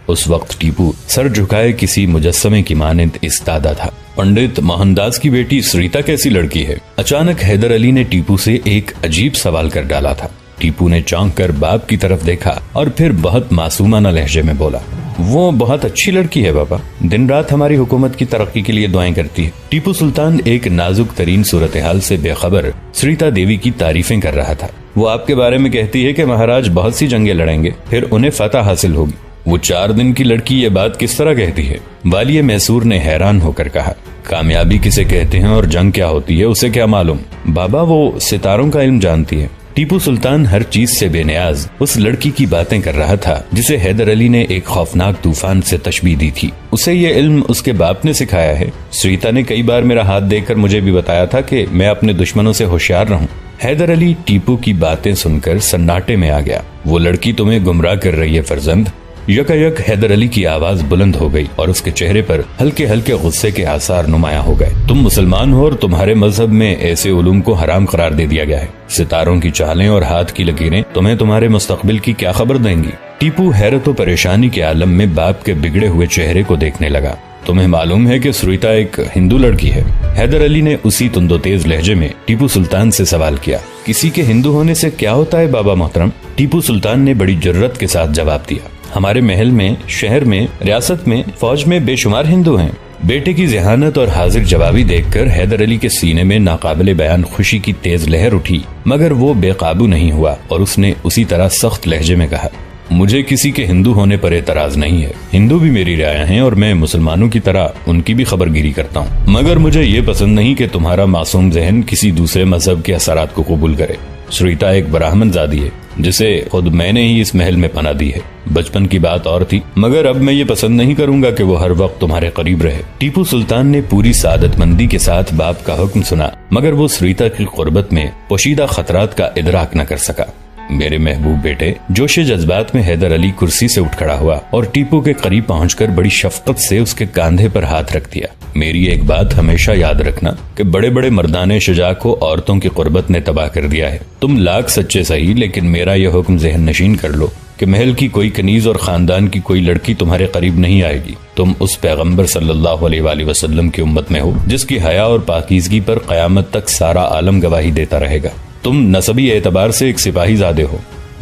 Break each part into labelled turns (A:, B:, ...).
A: اس وقت ٹیپو سر جھکائے کسی مجسمے کی مانند ایستادہ تھا۔ پنڈت موہن داس کی بیٹی سریتا کیسی لڑکی ہے؟ اچانک حیدر علی نے ٹیپو سے ایک عجیب سوال کر ڈالا تھا۔ ٹیپو نے چونک کر باپ کی طرف دیکھا اور پھر بہت معصومانہ لہجے میں بولا، وہ بہت اچھی لڑکی ہے بابا، دن رات ہماری حکومت کی ترقی کے لیے دعائیں کرتی ہے۔ ٹیپو سلطان ایک نازک ترین صورتحال سے بے خبر سریتا دیوی کی تعریفیں کر رہا تھا۔ وہ آپ کے بارے میں کہتی ہے کہ مہاراج بہت سی جنگیں لڑیں گے، پھر انہیں فتح حاصل ہوگی۔ وہ 4 دن کی لڑکی یہ بات کس طرح کہتی ہے؟ والی میسور نے حیران ہو کر کہا، کامیابی کسے کہتے ہیں اور جنگ کیا ہوتی ہے اسے کیا معلوم؟ بابا وہ ستاروں کا علم جانتی ہے۔ ٹیپو سلطان ہر چیز سے بے نیاز اس لڑکی کی باتیں کر رہا تھا جسے حیدر علی نے ایک خوفناک طوفان سے تشبیہ دی تھی۔ اسے یہ علم اس کے باپ نے سکھایا ہے۔ سریتا نے کئی بار میرا ہاتھ دیکھ کر مجھے بھی بتایا تھا کہ میں اپنے دشمنوں سے ہوشیار رہوں۔ حیدر علی ٹیپو کی باتیں سن کر سناٹے میں آ گیا۔ وہ لڑکی تمہیں گمراہ کر رہی ہے فرزند۔ یکایک حیدر علی کی آواز بلند ہو گئی اور اس کے چہرے پر ہلکے ہلکے غصے کے آثار نمایاں ہو گئے۔ تم مسلمان ہو اور تمہارے مذہب میں ایسے علوم کو حرام قرار دے دیا گیا ہے۔ ستاروں کی چالیں اور ہاتھ کی لکیریں تمہیں تمہارے مستقبل کی کیا خبر دیں گی؟ ٹیپو حیرت و پریشانی کے عالم میں باپ کے بگڑے ہوئے چہرے کو دیکھنے لگا۔ تمہیں معلوم ہے کہ سریتا ایک ہندو لڑکی ہے؟ حیدر علی نے اسی تند و تیز لہجے میں ٹیپو سلطان سے سوال کیا۔ کسی کے ہندو ہونے سے کیا ہوتا ہے بابا محترم؟ ٹیپو سلطان نے بڑی جرت کے ساتھ جواب دیا، ہمارے محل میں، شہر میں، ریاست میں، فوج میں بے شمار ہندو ہیں۔ بیٹے کی ذہانت اور حاضر جوابی دیکھ کر حیدر علی کے سینے میں ناقابل بیان خوشی کی تیز لہر اٹھی، مگر وہ بے قابو نہیں ہوا اور اس نے اسی طرح سخت لہجے میں کہا، مجھے کسی کے ہندو ہونے پر اعتراض نہیں ہے، ہندو بھی میری رعایا ہیں اور میں مسلمانوں کی طرح ان کی بھی خبر گیری کرتا ہوں، مگر مجھے یہ پسند نہیں کہ تمہارا معصوم ذہن کسی دوسرے مذہب کے اثرات کو قبول کرے۔ سریتا ایک براہمن زادی ہے جسے خود میں نے ہی اس محل میں پناہ دی ہے۔ بچپن کی بات اور تھی، مگر اب میں یہ پسند نہیں کروں گا کہ وہ ہر وقت تمہارے قریب رہے۔ ٹیپو سلطان نے پوری سعادت مندی کے ساتھ باپ کا حکم سنا، مگر وہ سریتا کی قربت میں پوشیدہ خطرات کا ادراک نہ کر سکا۔ میرے محبوب بیٹے، جوش جذبات میں حیدر علی کرسی سے اٹھ کھڑا ہوا اور ٹیپو کے قریب پہنچ کر بڑی شفقت سے اس کے کاندھے پر ہاتھ رکھ دیا۔ میری ایک بات ہمیشہ یاد رکھنا کہ بڑے بڑے مردان شجاع کو عورتوں کی قربت نے تباہ کر دیا ہے۔ تم لاکھ سچے صحیح، لیکن میرا یہ حکم ذہن نشین کر لو کہ محل کی کوئی کنیز اور خاندان کی کوئی لڑکی تمہارے قریب نہیں آئے گی۔ تم اس پیغمبر صلی اللہ علیہ وآلہ وسلم کی امت میں ہو جس کی حیا اور پاکیزگی پر قیامت تک سارا عالم گواہی دیتا رہے گا۔ تم نسبی اعتبار سے ایک سپاہی زادے ہو۔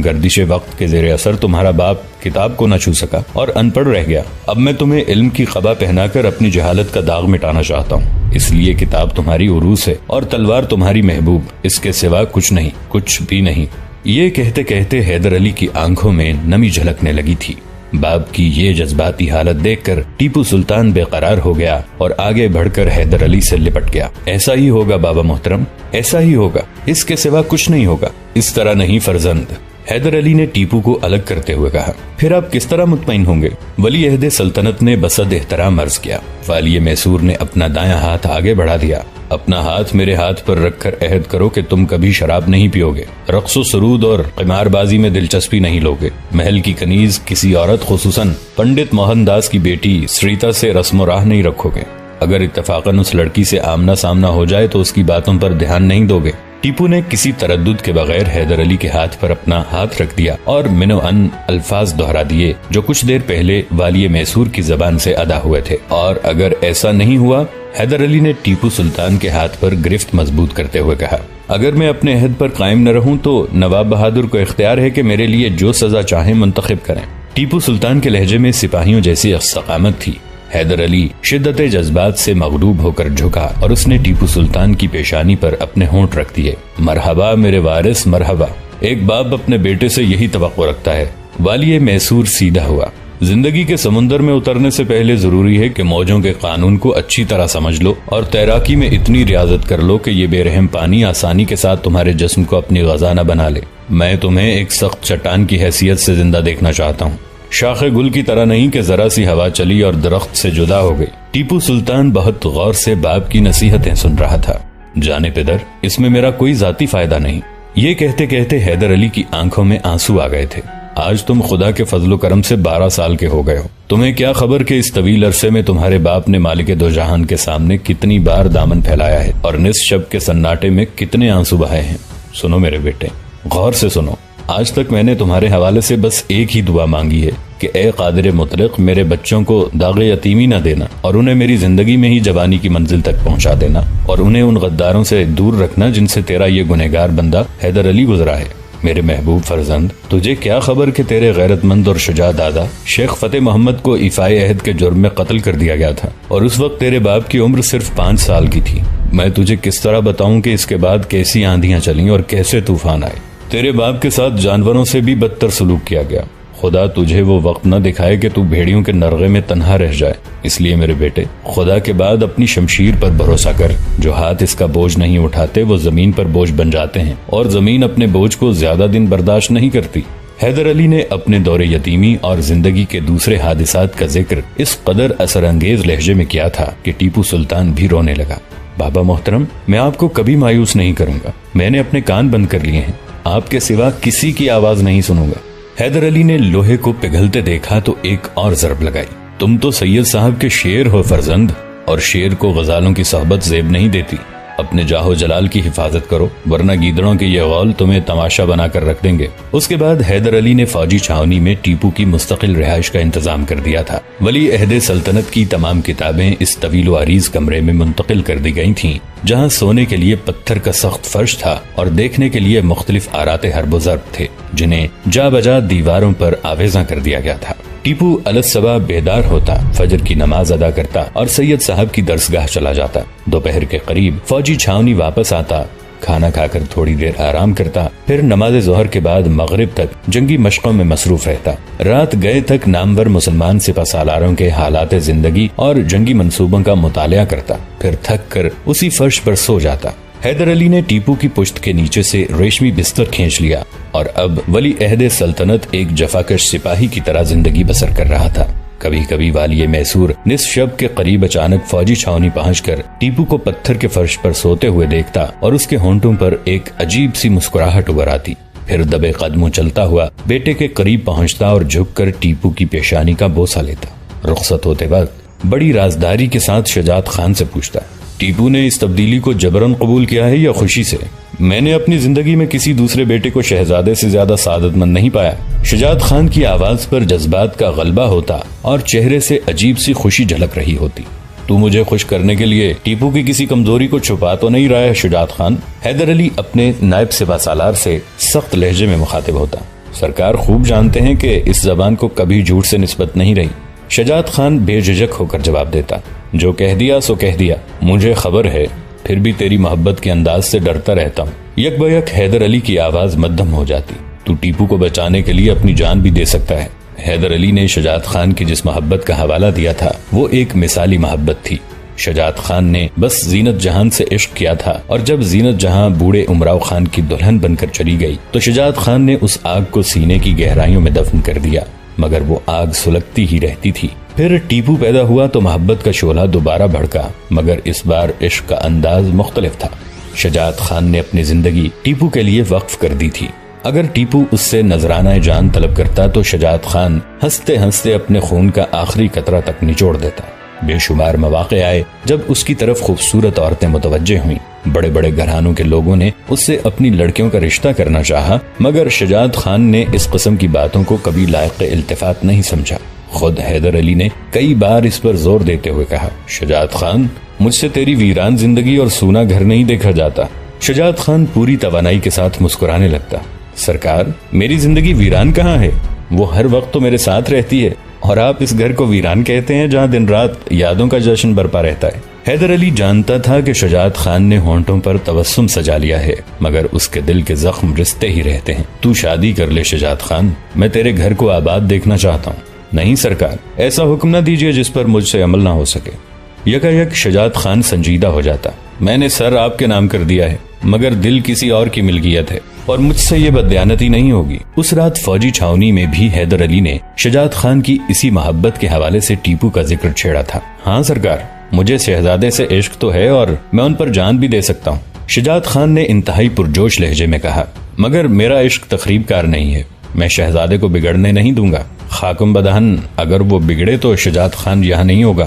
A: گردش وقت کے زیر اثر تمہارا باپ کتاب کو نہ چھو سکا اور ان پڑھ رہ گیا۔ اب میں تمہیں علم کی قبا پہنا کر اپنی جہالت کا داغ مٹانا چاہتا ہوں۔ اس لیے کتاب تمہاری عروس ہے اور تلوار تمہاری محبوب، اس کے سوا کچھ نہیں، کچھ بھی نہیں۔ یہ کہتے کہتے حیدر علی کی آنکھوں میں نمی جھلکنے لگی تھی۔ باپ کی یہ جذباتی حالت دیکھ کر ٹیپو سلطان بے قرار ہو گیا اور آگے بڑھ کر حیدر علی سے لپٹ گیا۔ ایسا ہی ہوگا بابا محترم، ایسا ہی ہوگا، اس کے سوا کچھ نہیں ہوگا۔ اس طرح نہیں فرزند، حیدر علی نے ٹیپو کو الگ کرتے ہوئے کہا۔ پھر آپ کس طرح مطمئن ہوں گے؟ ولی عہد سلطنت نے بصد احترام عرض کیا۔ والی میسور نے اپنا دایاں ہاتھ آگے بڑھا دیا۔ اپنا ہاتھ میرے ہاتھ پر رکھ کر عہد کرو کہ تم کبھی شراب نہیں پیو گے، رقص و سرود اور قمار بازی میں دلچسپی نہیں لوگے، محل کی کنیز کسی عورت خصوصاً پنڈت موہن داس کی بیٹی سریتا سے رسم و راہ نہیں رکھو گے، اگر اتفاقاً اس لڑکی سے آمنا سامنا ہو جائے تو اس کی باتوں پر دھیان نہیں دو گے۔ ٹیپو نے کسی تردد کے بغیر حیدر علی کے ہاتھ پر اپنا ہاتھ رکھ دیا اور منو ان الفاظ دہرا دیے جو کچھ دیر پہلے والی میسور کی زبان سے ادا ہوئے تھے، اور اگر ایسا نہیں ہوا، حیدر علی نے ٹیپو سلطان کے ہاتھ پر گرفت مضبوط کرتے ہوئے کہا، اگر میں اپنے عہد پر قائم نہ رہوں تو نواب بہادر کو اختیار ہے کہ میرے لیے جو سزا چاہیں منتخب کریں۔ ٹیپو سلطان کے لہجے میں سپاہیوں جیسی استقامت تھی۔ حیدر علی شدت جذبات سے مغلوب ہو کر جھکا اور اس نے ٹیپو سلطان کی پیشانی پر اپنے ہونٹ رکھ دیے۔ مرحبا میرے وارث، مرحبا، ایک باپ اپنے بیٹے سے یہی توقع رکھتا ہے۔ والی میسور سیدھا ہوا۔ زندگی کے سمندر میں اترنے سے پہلے ضروری ہے کہ موجوں کے قانون کو اچھی طرح سمجھ لو اور تیراکی میں اتنی ریاضت کر لو کہ یہ بے رحم پانی آسانی کے ساتھ تمہارے جسم کو اپنی غذا نہ بنا لے۔ میں تمہیں ایک سخت چٹان کی حیثیت سے زندہ دیکھنا چاہتا ہوں، شاخ گل کی طرح نہیں کہ ذرا سی ہوا چلی اور درخت سے جدا ہو گئی۔ ٹیپو سلطان بہت غور سے باپ کی نصیحتیں سن رہا تھا۔ جانے پدر، اس میں میرا کوئی ذاتی فائدہ نہیں۔ یہ کہتے کہتے حیدر علی کی آنکھوں میں آنسو آ گئے تھے۔ آج تم خدا کے فضل و کرم سے 12 سال کے ہو گئے ہو۔ تمہیں کیا خبر کہ اس طویل عرصے میں تمہارے باپ نے مالک دو جہان کے سامنے کتنی بار دامن پھیلایا ہے اور نصف شب کے سناٹے میں کتنے آنسو بہائے ہیں۔ سنو میرے بیٹے، غور سے سنو۔ آج تک میں نے تمہارے حوالے سے بس ایک ہی دعا مانگی ہے کہ اے قادر مطلق میرے بچوں کو داغ یتیمی نہ دینا اور انہیں میری زندگی میں ہی جوانی کی منزل تک پہنچا دینا اور انہیں ان غداروں سے دور رکھنا جن سے تیرا یہ گنہگار بندہ حیدر علی گزرا ہے۔ میرے محبوب فرزند، تجھے کیا خبر کہ تیرے غیرت مند اور شجاع دادا شیخ فتح محمد کو ایفائے عہد کے جرم میں قتل کر دیا گیا تھا، اور اس وقت تیرے باپ کی عمر صرف 5 سال کی تھی۔ میں تجھے کس طرح بتاؤں کہ اس کے بعد کیسی آندھیاں چلیں اور کیسے طوفان آئے۔ تیرے باپ کے ساتھ جانوروں سے بھی بدتر سلوک کیا گیا۔ خدا تجھے وہ وقت نہ دکھائے کہ تو بھیڑیوں کے نرغے میں تنہا رہ جائے۔ اس لیے میرے بیٹے، خدا کے بعد اپنی شمشیر پر بھروسہ کر۔ جو ہاتھ اس کا بوجھ نہیں اٹھاتے وہ زمین پر بوجھ بن جاتے ہیں، اور زمین اپنے بوجھ کو زیادہ دن برداشت نہیں کرتی۔ حیدر علی نے اپنے دور یتیمی اور زندگی کے دوسرے حادثات کا ذکر اس قدر اثر انگیز لہجے میں کیا تھا کہ ٹیپو سلطان بھی رونے لگا۔ بابا محترم، میں آپ کو کبھی مایوس نہیں کروں گا۔ میں نے اپنے کان بند کر لیے ہیں، آپ کے سوا کسی کی آواز نہیں سنوں گا۔ حیدر علی نے لوہے کو پگھلتے دیکھا تو ایک اور ضرب لگائی۔ تم تو سید صاحب کے شیر ہو فرزند، اور شیر کو غزالوں کی صحبت زیب نہیں دیتی۔ اپنے جاہ و جلال کی حفاظت کرو، ورنہ گیدڑوں کے یہ غول تمہیں تماشا بنا کر رکھ دیں گے۔ اس کے بعد حیدر علی نے فوجی چھاونی میں ٹیپو کی مستقل رہائش کا انتظام کر دیا تھا۔ ولی عہد سلطنت کی تمام کتابیں اس طویل و عریض کمرے میں منتقل کر دی گئی تھیں، جہاں سونے کے لیے پتھر کا سخت فرش تھا اور دیکھنے کے لیے مختلف آرات حرب و ضرب تھے، جنہیں جا بجا دیواروں پر آویزاں کر دیا گیا تھا۔ ٹیپو الصبح بیدار ہوتا، فجر کی نماز ادا کرتا اور سید صاحب کی درسگاہ چلا جاتا۔ دوپہر کے قریب فوجی چھاونی واپس آتا، کھانا کھا کر تھوڑی دیر آرام کرتا، پھر نماز ظہر کے بعد مغرب تک جنگی مشقوں میں مصروف رہتا۔ رات گئے تک نامور مسلمان سپہ سالاروں کے حالات زندگی اور جنگی منصوبوں کا مطالعہ کرتا، پھر تھک کر اسی فرش پر سو جاتا۔ حیدر علی نے ٹیپو کی پشت کے نیچے سے ریشمی بستر کھینچ لیا اور اب ولی عہد سلطنت ایک جفاکش سپاہی کی طرح زندگی بسر کر رہا تھا۔ کبھی کبھی والی میسور نصف شب کے قریب اچانک فوجی چھاونی پہنچ کر ٹیپو کو پتھر کے فرش پر سوتے ہوئے دیکھتا اور اس کے ہونٹوں پر ایک عجیب سی مسکراہٹ ابھر آتی۔ پھر دبے قدموں چلتا ہوا بیٹے کے قریب پہنچتا اور جھک کر ٹیپو کی پیشانی کا بوسہ لیتا۔ رخصت ہوتے وقت بڑی رازداری کے ساتھ شجاعت خان سے پوچھتا، ٹیپو نے اس تبدیلی کو جبرن قبول کیا ہے یا خوشی سے؟ میں نے اپنی زندگی میں کسی دوسرے بیٹے کو شہزادے سے زیادہ سعادت مند نہیں پایا۔ شجاعت خان کی آواز پر جذبات کا غلبہ ہوتا اور چہرے سے عجیب سی خوشی جھلک رہی ہوتی۔ تو مجھے خوش کرنے کے لیے ٹیپو کی کسی کمزوری کو چھپا تو نہیں رہا ہے شجاعت خان؟ حیدر علی اپنے نائب سپہ سالار سے سخت لہجے میں مخاطب ہوتا۔ سرکار خوب جانتے ہیں کہ اس زبان کو کبھی جھوٹ سے نسبت نہیں رہی۔ شجاعت خان بے جھجک ہو کر جواب دیتا، جو کہہ دیا سو کہہ دیا، مجھے خبر ہے، پھر بھی تیری محبت کے انداز سے ڈرتا رہتا ہوں۔ یک بیک حیدر علی کی آواز مدھم ہو جاتی، تو ٹیپو کو بچانے کے لیے اپنی جان بھی دے سکتا ہے۔ حیدر علی نے شجاعت خان کی جس محبت کا حوالہ دیا تھا وہ ایک مثالی محبت تھی۔ شجاعت خان نے بس زینت جہان سے عشق کیا تھا، اور جب زینت جہاں بوڑھے امراؤ خان کی دلہن بن کر چلی گئی تو شجاعت خان نے اس آگ کو سینے کی گہرائیوں میں دفن کر دیا، مگر وہ آگ سلگتی ہی رہتی تھی۔ پھر ٹیپو پیدا ہوا تو محبت کا شعلہ دوبارہ بھڑکا، مگر اس بار عشق کا انداز مختلف تھا۔ شجاعت خان نے اپنی زندگی ٹیپو کے لیے وقف کر دی تھی۔ اگر ٹیپو اس سے نذرانہ جان طلب کرتا تو شجاعت خان ہنستے ہنستے اپنے خون کا آخری قطرہ تک نچوڑ دیتا۔ بے شمار مواقع آئے جب اس کی طرف خوبصورت عورتیں متوجہ ہوئیں۔ بڑے بڑے گھرانوں کے لوگوں نے اس سے اپنی لڑکیوں کا رشتہ کرنا چاہا، مگر شجاعت خان نے اس قسم کی باتوں کو کبھی لائق التفات نہیں سمجھا۔ خود حیدر علی نے کئی بار اس پر زور دیتے ہوئے کہا، شجاعت خان، مجھ سے تیری ویران زندگی اور سونا گھر نہیں دیکھا جاتا۔ شجاعت خان پوری توانائی کے ساتھ مسکرانے لگتا، سرکار، میری زندگی ویران کہاں ہے؟ وہ ہر وقت تو میرے ساتھ رہتی ہے، اور آپ اس گھر کو ویران کہتے ہیں جہاں دن رات یادوں کا جشن برپا رہتا ہے۔ حیدر علی جانتا تھا کہ شجاعت خان نے ہونٹوں پر تبسم سجا لیا ہے، مگر اس کے دل کے زخم رستے ہی رہتے ہیں۔ تو شادی کر لے شجاعت خان، میں تیرے گھر کو آباد دیکھنا چاہتا ہوں۔ نہیں سرکار، ایسا حکم نہ دیجیے جس پر مجھ سے عمل نہ ہو سکے۔ یکا یک شجاعت خان سنجیدہ ہو جاتا، میں نے سر آپ کے نام کر دیا ہے، مگر دل کسی اور کی ملکیت ہے، اور مجھ سے یہ بددیانتی نہیں ہوگی۔ اس رات فوجی چھاونی میں بھی حیدر علی نے شجاعت خان کی اسی محبت کے حوالے سے ٹیپو کا ذکر چھیڑا تھا۔ ہاں سرکار، مجھے شہزادے سے عشق تو ہے اور میں ان پر جان بھی دے سکتا ہوں، شجاعت خان نے انتہائی پرجوش لہجے میں کہا، مگر میرا عشق تخریب کار نہیں ہے، میں شہزادے کو بگڑنے نہیں دوں گا۔ خاکم بدہن، اگر وہ بگڑے تو شجاعت خان یہاں نہیں ہوگا۔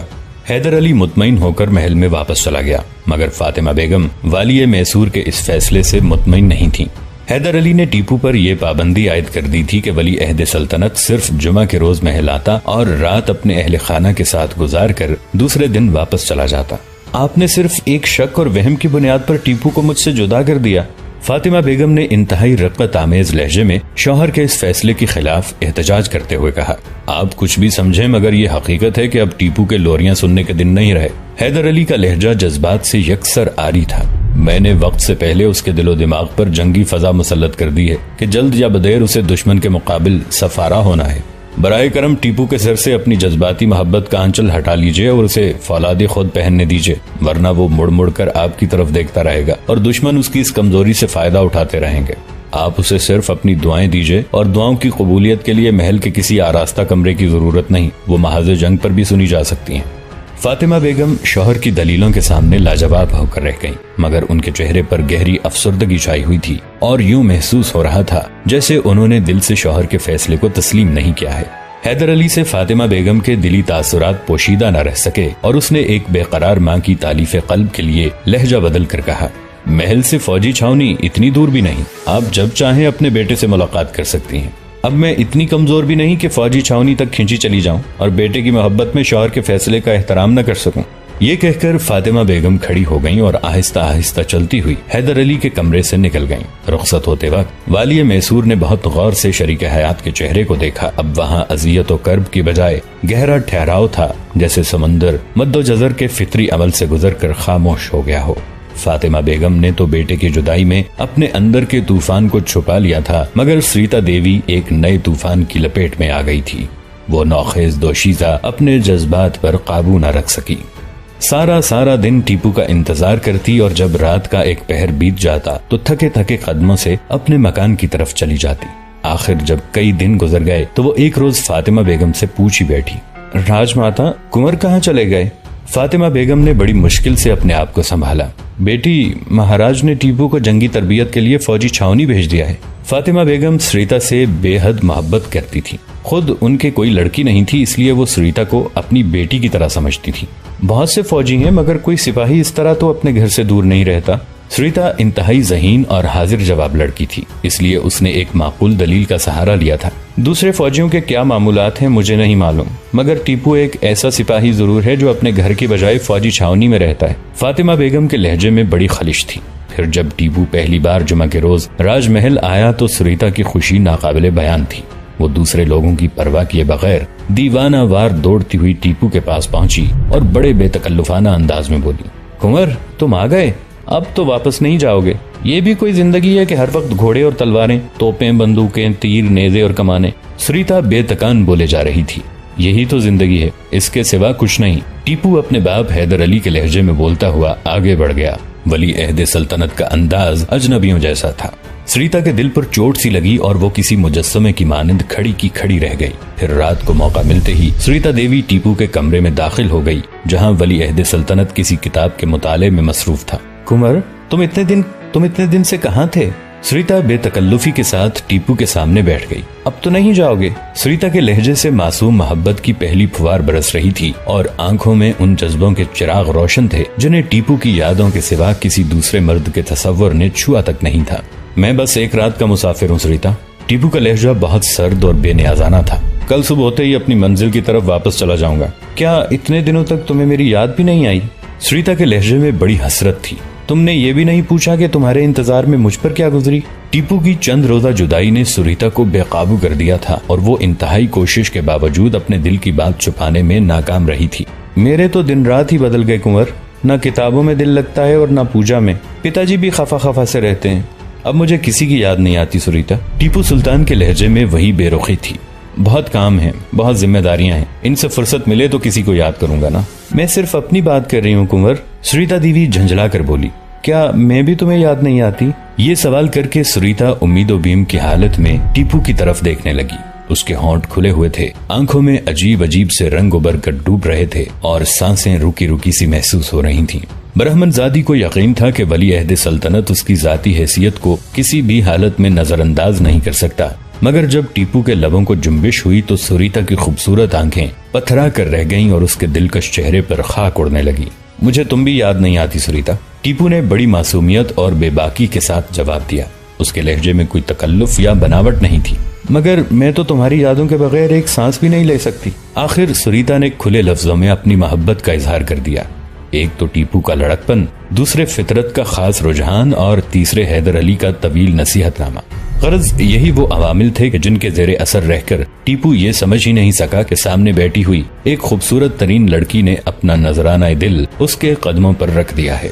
A: حیدر علی مطمئن ہو کر محل میں واپس چلا گیا، مگر فاطمہ بیگم والی میسور کے اس فیصلے سے مطمئن نہیں تھی۔ حیدر علی نے ٹیپو پر یہ پابندی عائد کر دی تھی کہ ولی عہد سلطنت صرف جمعہ کے روز محل آتا اور رات اپنے اہل خانہ کے ساتھ گزار کر دوسرے دن واپس چلا جاتا۔ آپ نے صرف ایک شک اور وہم کی بنیاد پر ٹیپو کو مجھ سے جدا کر دیا۔ فاطمہ بیگم نے انتہائی رقت آمیز لہجے میں شوہر کے اس فیصلے کے خلاف احتجاج کرتے ہوئے کہا، آپ کچھ بھی سمجھیں مگر یہ حقیقت ہے کہ اب ٹیپو کے لوریاں سننے کے دن نہیں رہے۔ حیدر علی کا لہجہ جذبات سے یکسر آری تھا۔ میں نے وقت سے پہلے اس کے دل و دماغ پر جنگی فضا مسلط کر دی ہے کہ جلد یا بدیر اسے دشمن کے مقابل سفارا ہونا ہے۔ برائے کرم ٹیپو کے سر سے اپنی جذباتی محبت کا آنچل ہٹا لیجئے اور اسے فولاد خود پہننے دیجئے، ورنہ وہ مڑ مڑ کر آپ کی طرف دیکھتا رہے گا اور دشمن اس کی اس کمزوری سے فائدہ اٹھاتے رہیں گے۔ آپ اسے صرف اپنی دعائیں دیجئے اور دعاؤں کی قبولیت کے لیے محل کے کسی آراستہ کمرے کی ضرورت نہیں، وہ محاذ جنگ پر بھی سنی جا سکتی ہیں۔ فاطمہ بیگم شوہر کی دلیلوں کے سامنے لاجواب ہو کر رہ گئیں، مگر ان کے چہرے پر گہری افسردگی چھائی ہوئی تھی اور یوں محسوس ہو رہا تھا جیسے انہوں نے دل سے شوہر کے فیصلے کو تسلیم نہیں کیا ہے۔ حیدر علی سے فاطمہ بیگم کے دلی تاثرات پوشیدہ نہ رہ سکے اور اس نے ایک بے قرار ماں کی تالیف قلب کے لیے لہجہ بدل کر کہا، محل سے فوجی چھاونی اتنی دور بھی نہیں، آپ جب چاہیں اپنے بیٹے سے ملاقات کر سکتی ہیں۔ اب میں اتنی کمزور بھی نہیں کہ فوجی چھاونی تک کھینچی چلی جاؤں اور بیٹے کی محبت میں شوہر کے فیصلے کا احترام نہ کر سکوں۔ یہ کہہ کر فاطمہ بیگم کھڑی ہو گئیں اور آہستہ آہستہ چلتی ہوئی حیدر علی کے کمرے سے نکل گئیں۔ رخصت ہوتے وقت والی میسور نے بہت غور سے شریک حیات کے چہرے کو دیکھا۔ اب وہاں اذیت و کرب کی بجائے گہرا ٹھہراؤ تھا، جیسے سمندر مد و جزر کے فطری عمل سے گزر کر خاموش ہو گیا ہو۔ فاطمہ بیگم نے تو بیٹے کی جدائی میں اپنے اندر کے طوفان کو چھپا لیا تھا، مگر سریتا دیوی ایک نئے طوفان کی لپیٹ میں آ گئی تھی۔ وہ نوخیز دوشیزہ اپنے جذبات پر قابو نہ رکھ سکی۔ سارا دن ٹیپو کا انتظار کرتی اور جب رات کا ایک پہر بیت جاتا تو تھکے تھکے قدموں سے اپنے مکان کی طرف چلی جاتی۔ آخر جب کئی دن گزر گئے تو وہ ایک روز فاطمہ بیگم سے پوچھی بیٹھی، راج ماتا کنور کہاں چلے گئے؟ فاطمہ بیگم نے بڑی مشکل سے اپنے آپ کو سنبھالا، بیٹی مہاراج نے ٹیپو کو جنگی تربیت کے لیے فوجی چھاونی بھیج دیا ہے۔ فاطمہ بیگم سریتا سے بے حد محبت کرتی تھی، خود ان کے کوئی لڑکی نہیں تھی، اس لیے وہ سریتا کو اپنی بیٹی کی طرح سمجھتی تھی۔ بہت سے فوجی ہیں مگر کوئی سپاہی اس طرح تو اپنے گھر سے دور نہیں رہتا۔ سریتا انتہائی ذہین اور حاضر جواب لڑکی تھی، اس لیے اس نے ایک معقول دلیل کا سہارا لیا تھا۔ دوسرے فوجیوں کے کیا معمولات ہیں مجھے نہیں معلوم، مگر ٹیپو ایک ایسا سپاہی ضرور ہے جو اپنے گھر کی بجائے فوجی چھاونی میں رہتا ہے۔ فاطمہ بیگم کے لہجے میں بڑی خلش تھی۔ پھر جب ٹیپو پہلی بار جمعہ کے روز راج محل آیا تو سریتا کی خوشی ناقابل بیان تھی۔ وہ دوسرے لوگوں کی پرواہ کیے بغیر دیوانہ وار دوڑتی ہوئی ٹیپو کے پاس پہنچی اور بڑے بے تکلفانہ انداز میں بولی، کنور تم آ گئے، اب تو واپس نہیں جاؤ گے؟ یہ بھی کوئی زندگی ہے کہ ہر وقت گھوڑے اور تلواریں، توپیں، بندوقیں، تیر، نیزے اور کمانے؟ سریتا بے تکان بولے جا رہی تھی، یہی تو زندگی ہے، اس کے سوا کچھ نہیں۔ ٹیپو اپنے باپ حیدر علی کے لہجے میں بولتا ہوا آگے بڑھ گیا۔ ولی عہد سلطنت کا انداز اجنبیوں جیسا تھا۔ سریتا کے دل پر چوٹ سی لگی اور وہ کسی مجسمے کی مانند کھڑی کی کھڑی رہ گئی۔ پھر رات کو موقع ملتے ہی سریتا دیوی ٹیپو کے کمرے میں داخل ہو گئی، جہاں ولی عہد سلطنت کسی کتاب کے مطالعے میں مصروف تھا۔ کنور تم اتنے دن سے کہاں تھے؟ سریتا بے تکلفی کے ساتھ ٹیپو کے سامنے بیٹھ گئی۔ اب تو نہیں جاؤ گے؟ سریتا کے لہجے سے معصوم محبت کی پہلی پھوار برس رہی تھی اور آنکھوں میں ان جذبوں کے چراغ روشن تھے جنہیں ٹیپو کی یادوں کے سوا کسی دوسرے مرد کے تصور نے چھوا تک نہیں تھا۔ میں بس ایک رات کا مسافر ہوں سریتا۔ ٹیپو کا لہجہ بہت سرد اور بے نیازانہ تھا۔ کل صبح ہوتے ہی اپنی منزل کی طرف واپس چلا جاؤں گا۔ کیا اتنے دنوں تک تمہیں میری یاد بھی نہیں آئی؟ سریتا کے لہجے میں بڑی حسرت تھی۔ تم نے یہ بھی نہیں پوچھا کہ تمہارے انتظار میں مجھ پر کیا گزری؟ ٹیپو کی چند روزہ جدائی نے سریتا کو بے قابو کر دیا تھا اور وہ انتہائی کوشش کے باوجود اپنے دل کی بات چھپانے میں ناکام رہی تھی۔ میرے تو دن رات ہی بدل گئے کنور، نہ کتابوں میں دل لگتا ہے اور نہ پوجا میں۔ پتا جی بھی خفا سے رہتے ہیں، اب مجھے کسی کی یاد نہیں آتی سریتا۔ ٹیپو سلطان کے لہجے میں وہی بے رخی تھی۔ بہت کام ہے، بہت ذمہ داریاں ہیں، ان سے فرصت ملے تو کسی کو یاد کروں گا نا۔ میں صرف اپنی بات کر رہی ہوں کنور، سریتا دیوی جھنجھلا کر بولی۔ کیا میں بھی تمہیں یاد نہیں آتی؟ یہ سوال کر کے سریتا امید و بیم کی حالت میں ٹیپو کی طرف دیکھنے لگی۔ اس کے ہونٹ کھلے ہوئے تھے، آنکھوں میں عجیب سے رنگ ابھر کر ڈوب رہے تھے اور سانسیں رکی رکی سی محسوس ہو رہی تھیں۔ برہمن زادی کو یقین تھا کہ ولی عہد سلطنت اس کی ذاتی حیثیت کو کسی بھی حالت میں نظر انداز نہیں کر سکتا، مگر جب ٹیپو کے لبوں کو جنبش ہوئی تو سریتا کی خوبصورت آنکھیں پتھرا کر رہ گئیں اور اس کے دلکش چہرے پر خاک اڑنے لگی۔ مجھے تم بھی یاد نہیں آتی سریتا، ٹیپو نے بڑی معصومیت اور بے باکی کے ساتھ جواب دیا۔ اس کے لہجے میں کوئی تکلف یا بناوٹ نہیں تھی۔ مگر میں تو تمہاری یادوں کے بغیر ایک سانس بھی نہیں لے سکتی۔ آخر سریتا نے کھلے لفظوں میں اپنی محبت کا اظہار کر دیا۔ ایک تو ٹیپو کا لڑکپن، دوسرے فطرت کا خاص رجحان، اور تیسرے حیدر علی کا طویل نصیحت نامہ۔ غرض یہی وہ عوامل تھے کہ جن کے زیر اثر رہ کر ٹیپو یہ سمجھ ہی نہیں سکا کہ سامنے بیٹھی ہوئی ایک خوبصورت ترین لڑکی نے اپنا نذرانہ دل اس کے قدموں پر رکھ دیا ہے۔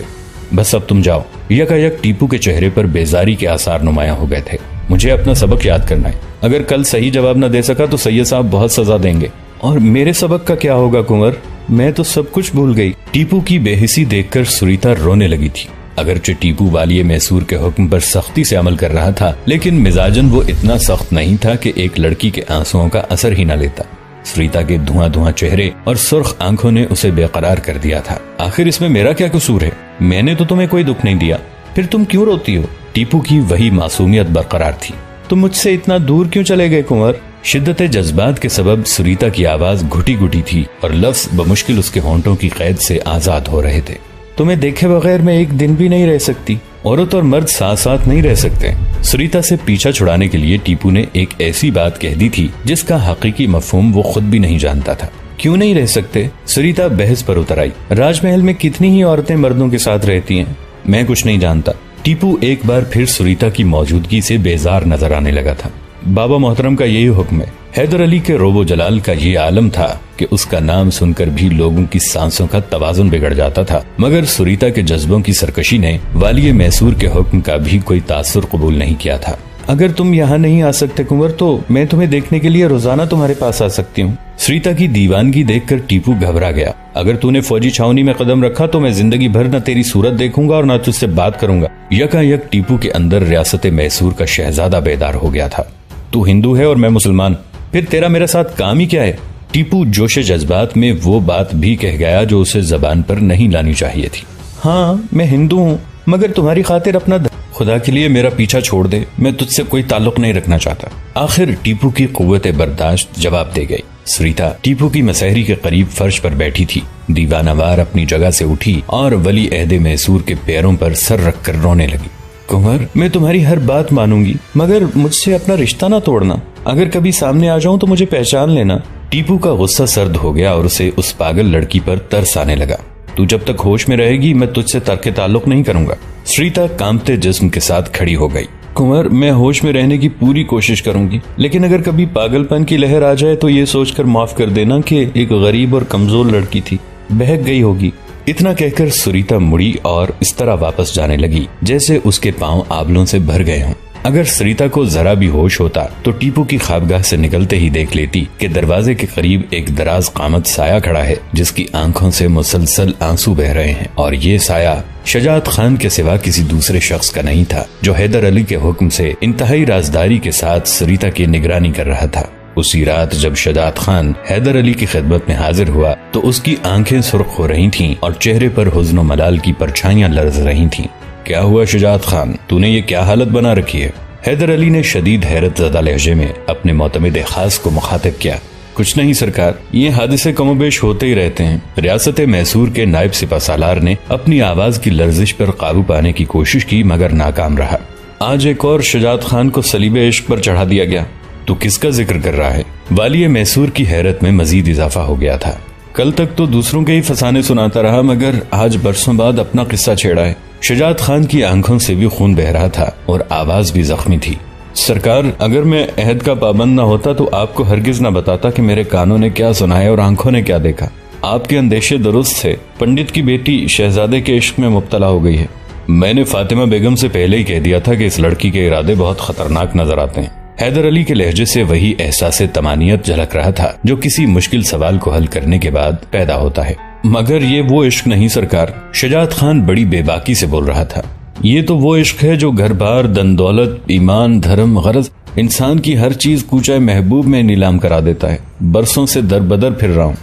A: بس اب تم جاؤ۔ یکایک ٹیپو کے چہرے پر بیزاری کے آثار نمایاں ہو گئے تھے۔ مجھے اپنا سبق یاد کرنا ہے۔ اگر کل صحیح جواب نہ دے سکا تو سید صاحب بہت سزا دیں گے۔ اور میرے سبق کا کیا ہوگا کنور؟ میں تو سب کچھ بھول گئی۔ ٹیپو کی بے حسی دیکھ کر سریتا رونے لگی تھی۔ اگرچہ ٹیپو والی میسور کے حکم پر سختی سے عمل کر رہا تھا، لیکن مزاجن وہ اتنا سخت نہیں تھا کہ ایک لڑکی کے آنسوؤں کا اثر ہی نہ لیتا۔ سریتا کے دھواں دھواں چہرے اور سرخ آنکھوں نے اسے بے قرار کر دیا تھا۔ آخر اس میں میرا کیا قصور ہے؟ میں نے تو تمہیں کوئی دکھ نہیں دیا، پھر تم کیوں روتی ہو؟ ٹیپو کی وہی معصومیت برقرار تھی۔ تم مجھ سے اتنا دور کیوں چلے گئے کنور؟ شدت جذبات کے سبب سریتا کی آواز گھٹی گھٹی تھی اور لفظ بمشکل اس کے ہونٹوں کی قید سے آزاد ہو رہے تھے۔ تمہیں دیکھے بغیر میں ایک دن بھی نہیں رہ سکتی۔ عورت اور مرد ساتھ ساتھ نہیں رہ سکتے۔ سریتا سے پیچھا چھڑانے کے لیے ٹیپو نے ایک ایسی بات کہہ دی تھی جس کا حقیقی مفہوم وہ خود بھی نہیں جانتا تھا۔ کیوں نہیں رہ سکتے؟ سریتا بحث پر اتر آئی۔ راج محل میں کتنی ہی عورتیں مردوں کے ساتھ رہتی ہیں، میں کچھ نہیں جانتا۔ ٹیپو ایک بار پھر سریتا کی موجودگی سے بیزار نظر آنے لگا تھا۔ بابا محترم کا یہی حکم ہے۔ حیدر علی کے روب و جلال کا یہ عالم تھا کہ اس کا نام سن کر بھی لوگوں کی سانسوں کا توازن بگڑ جاتا تھا، مگر سریتا کے جذبوں کی سرکشی نے والی میسور کے حکم کا بھی کوئی تاثر قبول نہیں کیا تھا۔ اگر تم یہاں نہیں آ سکتے کنور تو میں تمہیں دیکھنے کے لیے روزانہ تمہارے پاس آ سکتی ہوں۔ سریتا کی دیوانگی دیکھ کر ٹیپو گھبرا گیا۔ اگر تو نے فوجی چھاونی میں قدم رکھا تو میں زندگی بھر نہ تیری صورت دیکھوں گا اور نہ تجھ سے بات کروں گا۔ یکایک ٹیپو کے اندر ریاست میسور کا شہزادہ بیدار ہو گیا تھا۔ تو ہندو ہے اور میں مسلمان، پھر تیرا میرے ساتھ کام ہی کیا ہے؟ ٹیپو جوش جذبات میں وہ بات بھی کہہ گیا جو اسے زبان پر نہیں لانی چاہیے تھی۔ ہاں میں ہندو ہوں، مگر تمہاری خاطر اپنا خدا کے لیے میرا پیچھا چھوڑ دے، میں تجھ سے کوئی تعلق نہیں رکھنا چاہتا۔ آخر ٹیپو کی قوت برداشت جواب دے گئی۔ سریتا ٹیپو کی مسحری کے قریب فرش پر بیٹھی تھی۔ دیوانہ وار اپنی جگہ سے اٹھی اور ولی عہد میسور کے پیروں پر سر رکھ کر رونے لگی۔ کنور میں تمہاری ہر بات مانوں گی، مگر مجھ سے اپنا رشتہ نہ توڑنا۔ اگر کبھی سامنے آ جاؤں تو مجھے پہچان لینا۔ ٹیپو کا غصہ سرد ہو گیا اور اسے اس پاگل لڑکی پر ترس آنے لگا۔ تو جب تک ہوش میں رہے گی میں تجھ سے ترک تعلق نہیں کروں گا۔ سریتا کانپتے جسم کے ساتھ کھڑی ہو گئی۔ کنور میں ہوش میں رہنے کی پوری کوشش کروں گی، لیکن اگر کبھی پاگل پن کی لہر آ جائے تو یہ سوچ کر معاف کر دینا کہ ایک غریب اور کمزور لڑکی تھی، بہک گئی ہوگی۔ اتنا کہہ کر سریتا مڑی اور اس طرح واپس جانے لگی جیسے اس کے پاؤں آبلوں سے بھر گئے ہوں۔ اگر سریتا کو ذرا بھی ہوش ہوتا تو ٹیپو کی خوابگاہ سے نکلتے ہی دیکھ لیتی کہ دروازے کے قریب ایک دراز قامت سایہ کھڑا ہے جس کی آنکھوں سے مسلسل آنسو بہ رہے ہیں، اور یہ سایہ شجاعت خان کے سوا کسی دوسرے شخص کا نہیں تھا جو حیدر علی کے حکم سے انتہائی رازداری کے ساتھ سریتا کی نگرانی کر رہا تھا۔ اسی رات جب شجاعت خان حیدر علی کی خدمت میں حاضر ہوا تو اس کی آنکھیں سرخ ہو رہی تھیں اور چہرے پر حزن و ملال کی پرچھائیاں لرز رہی تھیں۔ کیا ہوا شجاعت خان، تو نے یہ کیا حالت بنا رکھی ہے؟ حیدر علی نے شدید حیرت زدہ لہجے میں اپنے معتمد خاص کو مخاطب کیا۔ کچھ نہیں سرکار، یہ حادثے کم و بیش ہوتے ہی رہتے ہیں۔ ریاست میسور کے نائب سپہ سالار نے اپنی آواز کی لرزش پر قابو پانے کی کوشش کی مگر ناکام رہا۔ آج ایک اور شجاعت خان کو صلیب عشق پر چڑھا دیا گیا۔ تو کس کا ذکر کر رہا ہے؟ والی میسور کی حیرت میں مزید اضافہ ہو گیا تھا۔ کل تک تو دوسروں کے ہی فسانے سناتا رہا مگر آج برسوں بعد اپنا قصہ چھیڑا ہے۔ شجاعت خان کی آنکھوں سے بھی خون بہ رہا تھا اور آواز بھی زخمی تھی۔ سرکار، اگر میں عہد کا پابند نہ ہوتا تو آپ کو ہرگز نہ بتاتا کہ میرے کانوں نے کیا سنا ہے اور آنکھوں نے کیا دیکھا۔ آپ کے اندیشے درست تھے۔ پنڈت کی بیٹی شہزادے کے عشق میں مبتلا ہو گئی ہے۔ میں نے فاطمہ بیگم سے پہلے ہی کہہ دیا تھا کہ اس لڑکی کے ارادے بہت خطرناک نظر آتے ہیں۔ حیدر علی کے لہجے سے وہی احساس طمانینت جھلک رہا تھا جو کسی مشکل سوال کو حل کرنے کے بعد پیدا ہوتا ہے۔ مگر یہ وہ عشق نہیں سرکار، شجاعت خان بڑی بے باکی سے بول رہا تھا۔ یہ تو وہ عشق ہے جو گھر بار، دن دولت، ایمان، دھرم، غرض انسان کی ہر چیز کوچہ محبوب میں نیلام کرا دیتا ہے۔ برسوں سے در بدر پھر رہا ہوں۔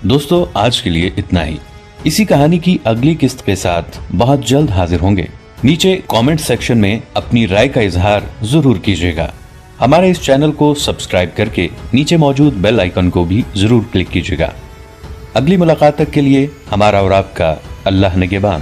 A: دوستو آج کے لیے اتنا ہی۔ اسی کہانی کی اگلی قسط کے ساتھ بہت جلد حاضر ہوں گے۔ نیچے کامنٹ سیکشن میں اپنی رائے کا اظہار ضرور کیجیے گا۔ ہمارے اس چینل کو سبسکرائب کر کے نیچے موجود بیل آئیکن کو بھی ضرور کلک کیجیے گا۔ اگلی ملاقات تک کے لیے ہمارا اور آپ کا اللہ نگہبان۔